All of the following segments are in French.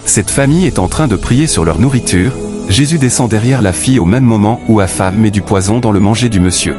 Cette famille est en train de prier sur leur nourriture. Jésus descend derrière la fille au même moment où la femme met du poison dans le manger du monsieur.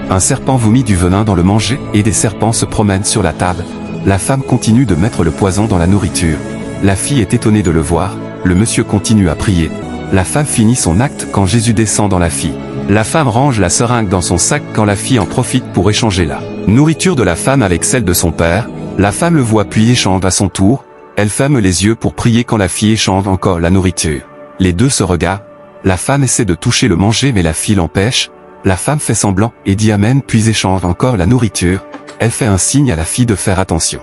Un serpent vomit du venin dans le manger et des serpents se promènent sur la table. La femme continue de mettre le poison dans la nourriture. La fille est étonnée de le voir. Le monsieur continue à prier. La femme finit son acte quand Jésus descend dans la fille. La femme range la seringue dans son sac quand la fille en profite pour échanger la nourriture de la femme avec celle de son père. La femme le voit puis échange à son tour. Elle ferme les yeux pour prier quand la fille échange encore la nourriture. Les deux se regardent. La femme essaie de toucher le manger mais la fille l'empêche. La femme fait semblant et dit amen puis échange encore la nourriture. Elle fait un signe à la fille de faire attention.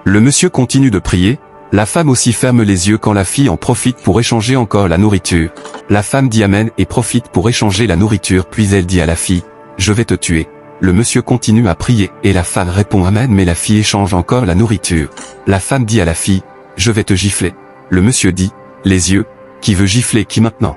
Le monsieur continue de prier. La femme aussi ferme les yeux quand la fille en profite pour échanger encore la nourriture. La femme dit amen et profite pour échanger la nourriture puis elle dit à la fille, je vais te tuer. Le monsieur continue à prier et la femme répond amen mais la fille échange encore la nourriture. La femme dit à la fille, je vais te gifler. Le monsieur dit, les yeux, qui veut gifler qui maintenant?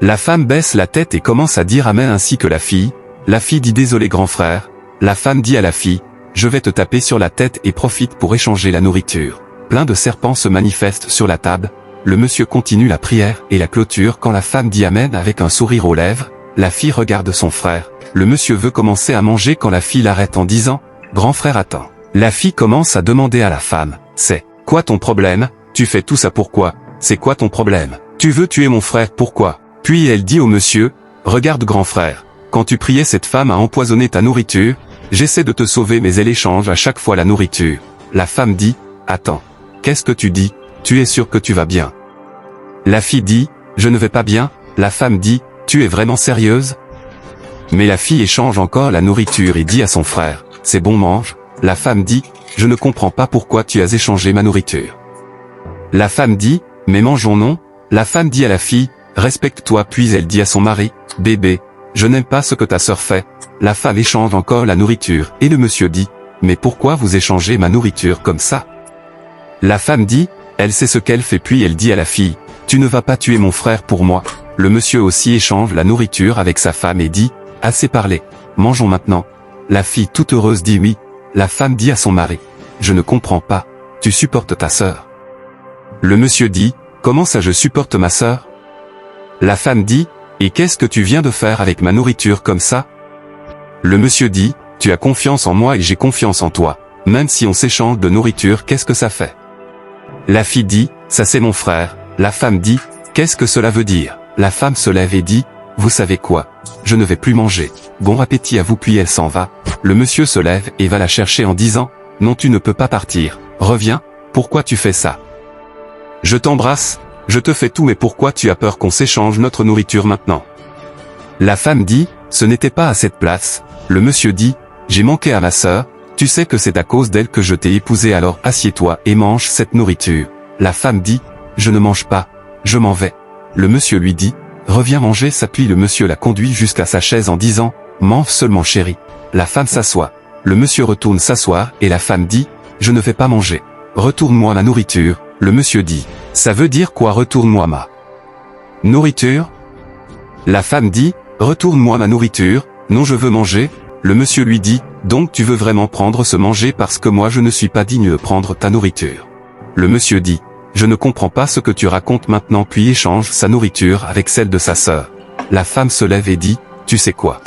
La femme baisse la tête et commence à dire amen ainsi que la fille. La fille dit désolé grand frère. La femme dit à la fille, je vais te taper sur la tête et profite pour échanger la nourriture. Plein de serpents se manifestent sur la table. Le monsieur continue la prière et la clôture quand la femme dit amen avec un sourire aux lèvres. La fille regarde son frère. Le monsieur veut commencer à manger quand la fille l'arrête en disant, grand frère attends. La fille commence à demander à la femme, c'est quoi ton problème? Tu fais tout ça pourquoi? C'est quoi ton problème? Tu veux tuer mon frère pourquoi? Puis elle dit au monsieur, regarde grand frère, quand tu priais cette femme a empoisonné ta nourriture, j'essaie de te sauver mais elle échange à chaque fois la nourriture. La femme dit, attends, qu'est-ce que tu dis? Tu es sûr que tu vas bien? La fille dit, je ne vais pas bien. La femme dit, tu es vraiment sérieuse? Mais la fille échange encore la nourriture et dit à son frère, c'est bon mange. La femme dit, je ne comprends pas pourquoi tu as échangé ma nourriture. La femme dit, mais mangeons non? La femme dit à la fille, respecte-toi puis elle dit à son mari, bébé, je n'aime pas ce que ta sœur fait. La femme échange encore la nourriture et le monsieur dit, mais pourquoi vous échangez ma nourriture comme ça? La femme dit, elle sait ce qu'elle fait puis elle dit à la fille, tu ne vas pas tuer mon frère pour moi. Le monsieur aussi échange la nourriture avec sa femme et dit, assez parlé, mangeons maintenant. La fille toute heureuse dit oui. La femme dit à son mari, je ne comprends pas, tu supportes ta sœur. Le monsieur dit, comment ça je supporte ma sœur? La femme dit, et qu'est-ce que tu viens de faire avec ma nourriture comme ça? Le monsieur dit, tu as confiance en moi et j'ai confiance en toi, même si on s'échange de nourriture qu'est-ce que ça fait? La fille dit, ça c'est mon frère. La femme dit, qu'est-ce que cela veut dire? La femme se lève et dit, vous savez quoi? Je ne vais plus manger. Bon appétit à vous puis elle s'en va. Le monsieur se lève et va la chercher en disant, non tu ne peux pas partir. Reviens, pourquoi tu fais ça? Je t'embrasse, je te fais tout mais pourquoi tu as peur qu'on s'échange notre nourriture maintenant? La femme dit, ce n'était pas à cette place. Le monsieur dit, j'ai manqué à ma sœur, tu sais que c'est à cause d'elle que je t'ai épousé alors assieds-toi et mange cette nourriture. La femme dit, je ne mange pas, je m'en vais. Le monsieur lui dit, reviens manger ça puis le monsieur la conduit jusqu'à sa chaise en disant, mange seulement chérie. La femme s'assoit. Le monsieur retourne s'asseoir et la femme dit, je ne vais pas manger. Retourne-moi ma nourriture. Le monsieur dit, ça veut dire quoi retourne-moi ma nourriture? La femme dit, retourne-moi ma nourriture, non je veux manger. Le monsieur lui dit, donc tu veux vraiment prendre ce manger parce que moi je ne suis pas digne de prendre ta nourriture. Le monsieur dit, je ne comprends pas ce que tu racontes maintenant puis échange sa nourriture avec celle de sa sœur. La femme se lève et dit, tu sais quoi?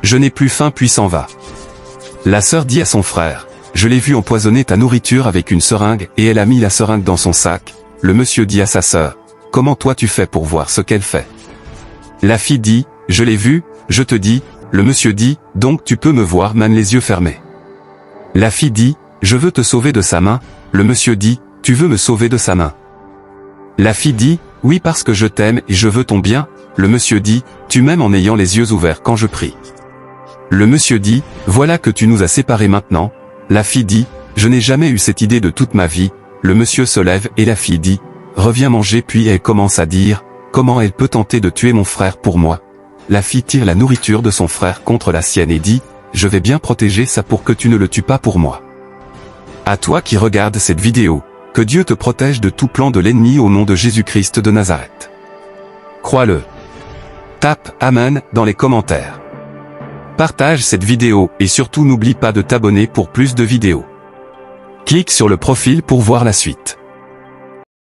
Je n'ai plus faim puis s'en va. La sœur dit à son frère, je l'ai vu empoisonner ta nourriture avec une seringue et elle a mis la seringue dans son sac. Le monsieur dit à sa sœur, comment toi tu fais pour voir ce qu'elle fait? La fille dit, je l'ai vu, je te dis. Le monsieur dit, donc tu peux me voir même les yeux fermés. La fille dit, je veux te sauver de sa main. Le monsieur dit, tu veux me sauver de sa main? La fille dit, oui parce que je t'aime et je veux ton bien. Le monsieur dit, tu m'aimes en ayant les yeux ouverts quand je prie. Le monsieur dit, voilà que tu nous as séparés maintenant. La fille dit, je n'ai jamais eu cette idée de toute ma vie. Le monsieur se lève et la fille dit, reviens manger puis elle commence à dire, comment elle peut tenter de tuer mon frère pour moi? La fille tire la nourriture de son frère contre la sienne et dit, je vais bien protéger ça pour que tu ne le tues pas pour moi. À toi qui regardes cette vidéo, que Dieu te protège de tout plan de l'ennemi au nom de Jésus-Christ de Nazareth. Crois-le. Tape Amen dans les commentaires. Partage cette vidéo et surtout n'oublie pas de t'abonner pour plus de vidéos. Clique sur le profil pour voir la suite.